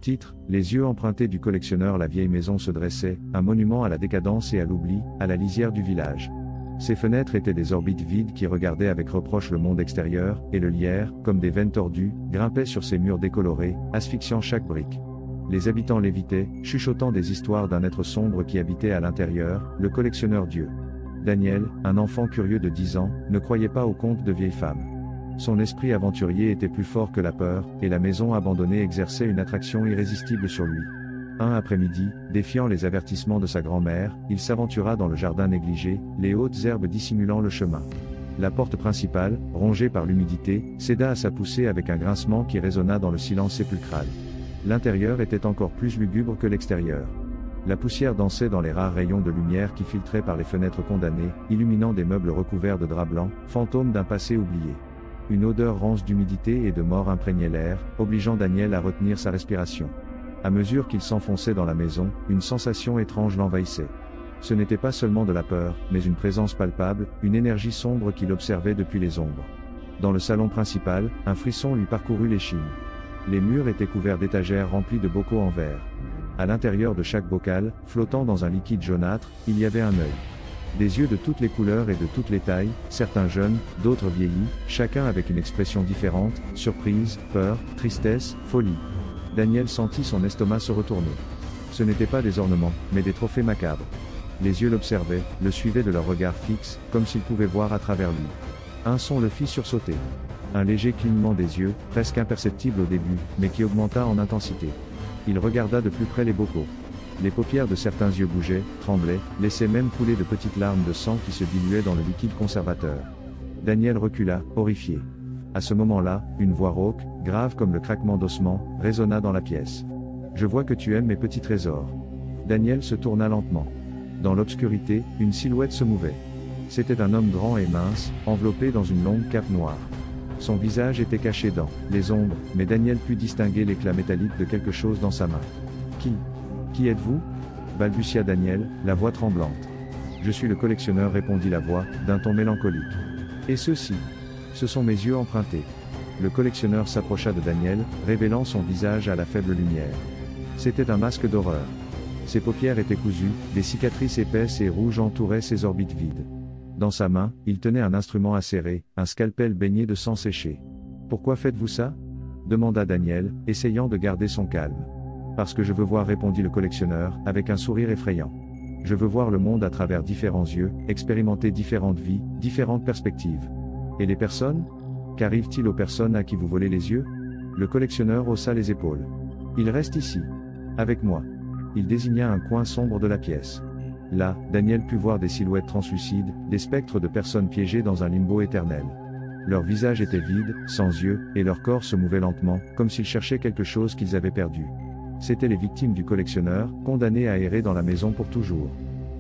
Titre, les yeux empruntés du collectionneur. La vieille maison se dressait, un monument à la décadence et à l'oubli, à la lisière du village. Ses fenêtres étaient des orbites vides qui regardaient avec reproche le monde extérieur, et le lierre, comme des veines tordues, grimpait sur ses murs décolorés, asphyxiant chaque brique. Les habitants lévitaient, chuchotant des histoires d'un être sombre qui habitait à l'intérieur, le collectionneur Dieu. Daniel, un enfant curieux de 10 ans, ne croyait pas aux contes de vieilles femmes. Son esprit aventurier était plus fort que la peur, et la maison abandonnée exerçait une attraction irrésistible sur lui. Un après-midi, défiant les avertissements de sa grand-mère, il s'aventura dans le jardin négligé, les hautes herbes dissimulant le chemin. La porte principale, rongée par l'humidité, céda à sa poussée avec un grincement qui résonna dans le silence sépulcral. L'intérieur était encore plus lugubre que l'extérieur. La poussière dansait dans les rares rayons de lumière qui filtraient par les fenêtres condamnées, illuminant des meubles recouverts de drap blanc, fantômes d'un passé oublié. Une odeur rance d'humidité et de mort imprégnait l'air, obligeant Daniel à retenir sa respiration. À mesure qu'il s'enfonçait dans la maison, une sensation étrange l'envahissait. Ce n'était pas seulement de la peur, mais une présence palpable, une énergie sombre qui l'observait depuis les ombres. Dans le salon principal, un frisson lui parcourut l'échine. Les murs étaient couverts d'étagères remplies de bocaux en verre. À l'intérieur de chaque bocal, flottant dans un liquide jaunâtre, il y avait un œil. Des yeux de toutes les couleurs et de toutes les tailles, certains jeunes, d'autres vieillis, chacun avec une expression différente, surprise, peur, tristesse, folie. Daniel sentit son estomac se retourner. Ce n'étaient pas des ornements, mais des trophées macabres. Les yeux l'observaient, le suivaient de leur regard fixe, comme s'ils pouvaient voir à travers lui. Un son le fit sursauter. Un léger clignement des yeux, presque imperceptible au début, mais qui augmenta en intensité. Il regarda de plus près les bocaux. Les paupières de certains yeux bougeaient, tremblaient, laissaient même couler de petites larmes de sang qui se diluaient dans le liquide conservateur. Daniel recula, horrifié. À ce moment-là, une voix rauque, grave comme le craquement d'ossements, résonna dans la pièce. « Je vois que tu aimes mes petits trésors. » Daniel se tourna lentement. Dans l'obscurité, une silhouette se mouvait. C'était un homme grand et mince, enveloppé dans une longue cape noire. Son visage était caché dans les ombres, mais Daniel put distinguer l'éclat métallique de quelque chose dans sa main. « Qui êtes-vous » balbutia Daniel, la voix tremblante. « Je suis le collectionneur » répondit la voix, d'un ton mélancolique. « Et ceux-ci ? Ce sont mes yeux empruntés. » Le collectionneur s'approcha de Daniel, révélant son visage à la faible lumière. C'était un masque d'horreur. Ses paupières étaient cousues, des cicatrices épaisses et rouges entouraient ses orbites vides. Dans sa main, il tenait un instrument acéré, un scalpel baigné de sang séché. « Pourquoi faites-vous ça » demanda Daniel, essayant de garder son calme. « Parce que je veux voir » répondit le collectionneur, avec un sourire effrayant. « Je veux voir le monde à travers différents yeux, expérimenter différentes vies, différentes perspectives. » Et les personnes ? Qu'arrive-t-il aux personnes à qui vous volez les yeux ? Le collectionneur haussa les épaules. « Il reste ici. Avec moi. » Il désigna un coin sombre de la pièce. Là, Daniel put voir des silhouettes translucides, des spectres de personnes piégées dans un limbo éternel. Leurs visages étaient vides, sans yeux, et leur corps se mouvait lentement, comme s'ils cherchaient quelque chose qu'ils avaient perdu. C'étaient les victimes du collectionneur, condamnées à errer dans la maison pour toujours.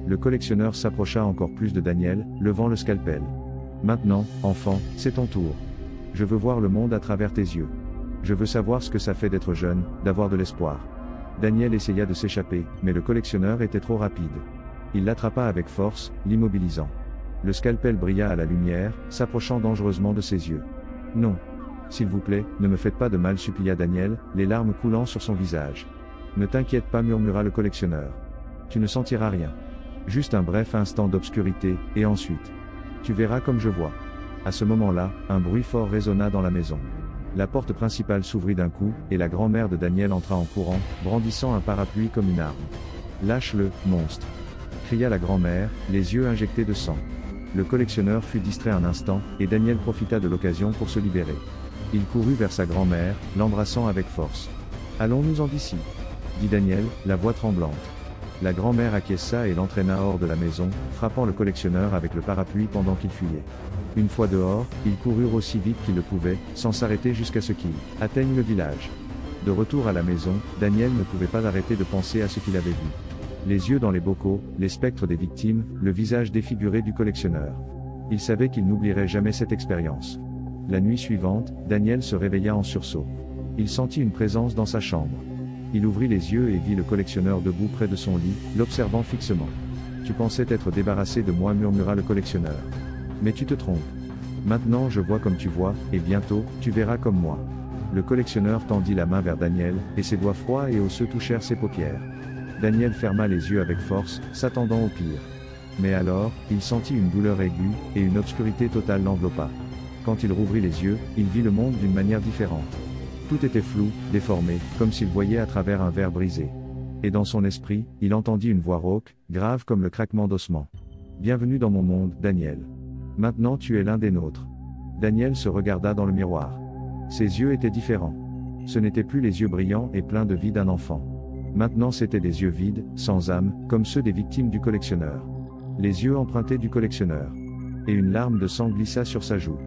Le collectionneur s'approcha encore plus de Daniel, levant le scalpel. « Maintenant, enfant, c'est ton tour. Je veux voir le monde à travers tes yeux. Je veux savoir ce que ça fait d'être jeune, d'avoir de l'espoir. » Daniel essaya de s'échapper, mais le collectionneur était trop rapide. Il l'attrapa avec force, l'immobilisant. Le scalpel brilla à la lumière, s'approchant dangereusement de ses yeux. « Non. S'il vous plaît, ne me faites pas de mal » supplia Daniel, les larmes coulant sur son visage. « Ne t'inquiète pas » murmura le collectionneur. « Tu ne sentiras rien. Juste un bref instant d'obscurité, et ensuite. Tu verras comme je vois. » À ce moment-là, un bruit fort résonna dans la maison. La porte principale s'ouvrit d'un coup, et la grand-mère de Daniel entra en courant, brandissant un parapluie comme une arme. « Lâche-le, monstre !» cria la grand-mère, les yeux injectés de sang. Le collectionneur fut distrait un instant, et Daniel profita de l'occasion pour se libérer. Il courut vers sa grand-mère, l'embrassant avec force. « Allons-nous-en d'ici » dit Daniel, la voix tremblante. La grand-mère acquiesça et l'entraîna hors de la maison, frappant le collectionneur avec le parapluie pendant qu'il fuyait. Une fois dehors, ils coururent aussi vite qu'ils le pouvaient, sans s'arrêter jusqu'à ce qu'ils atteignent le village. De retour à la maison, Daniel ne pouvait pas arrêter de penser à ce qu'il avait vu. Les yeux dans les bocaux, les spectres des victimes, le visage défiguré du collectionneur. Il savait qu'il n'oublierait jamais cette expérience. La nuit suivante, Daniel se réveilla en sursaut. Il sentit une présence dans sa chambre. Il ouvrit les yeux et vit le collectionneur debout près de son lit, l'observant fixement. « Tu pensais t'être débarrassé de moi » murmura le collectionneur. « Mais tu te trompes. Maintenant je vois comme tu vois, et bientôt, tu verras comme moi. Le collectionneur tendit la main vers Daniel, et ses doigts froids et osseux touchèrent ses paupières. Daniel ferma les yeux avec force, s'attendant au pire. Mais alors, il sentit une douleur aiguë, et une obscurité totale l'enveloppa. Quand il rouvrit les yeux, il vit le monde d'une manière différente. Tout était flou, déformé, comme s'il voyait à travers un verre brisé. Et dans son esprit, il entendit une voix rauque, grave comme le craquement d'ossements. « Bienvenue dans mon monde, Daniel. Maintenant tu es l'un des nôtres. » Daniel se regarda dans le miroir. Ses yeux étaient différents. Ce n'étaient plus les yeux brillants et pleins de vie d'un enfant. Maintenant c'étaient des yeux vides, sans âme, comme ceux des victimes du collectionneur. Les yeux empruntés du collectionneur. Et une larme de sang glissa sur sa joue.